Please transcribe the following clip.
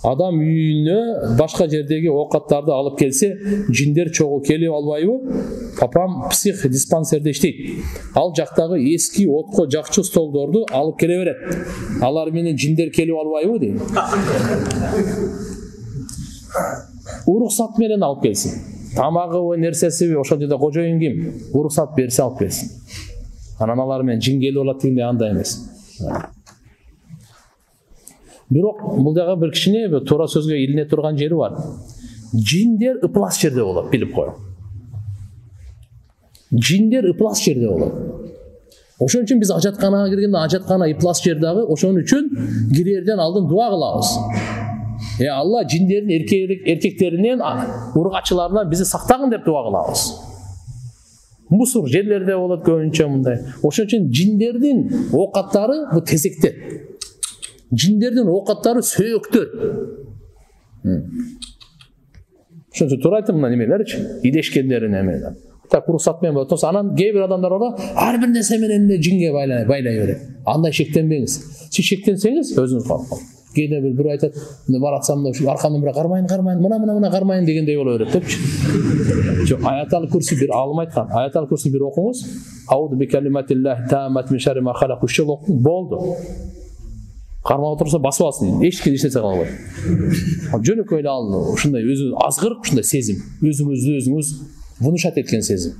Адам үйүнө башка жердеги оокаттарды алып келсе, жиндер чогуу келип албайбы? Папам псих диспансерде иштейт. Ал жактагы эски отко жакчу столдорду алып келе берет. Алар менен жиндер келип албайбы дейт. Уруксат менен алып келсин. Тамагыбы, нерсесиби, ошол жерде кожоюн ким? Уруксат берсе алып келсин. Анан алар менен жин келип алат дегенде андай эмес. Бирок бул дагы бир кичине туура сөзгө илине турган жери бар. Жиндер ыплас жерде болот, билип коюң. Жиндер ыплас жерде болот. Ошон үчүн биз ажатканага киргенде ажаткана ыплас жер дагы, ошон үчүн кирерден алдын дуа кылабыз. Алла жиндердин эркектеринен, ургачыларынан бизди сактагын деп дуа кылабыз. Мусур жерлерде болот көбүнчө мындай. Ошон үчүн жиндердин оокаттары бу тезектер. Жиндердин оокаттары сөөктөр. Ошон үчүн туура айтып мына немелерчи, идешкендерин эмелер. Так уруксат менен болот. Анан кээ бир адамдар ора ар бир нерсе менен жинге байлай берет. Андай шектенбеңиз. Сиз шектенсеңиз өзүңүз калып. Кээде бир айтат, баратсам да аркамдан бирок кармайын, мына кармайын дегендей боло берет депчи. Жок, аятал курси бир алым айткан. Аятал курси бир окуңуз. Ауду би калиматиллахи таамат мин шарри ма халак. Ушул окуң болду. Кармап отурса басып алсын. Эчким эчтесе калбайт. Жөнөкөй эле алын. Ушундай өзү азгырык, ушундай сезим. Өзүңүздү өзүңүз внушать эткен сезим.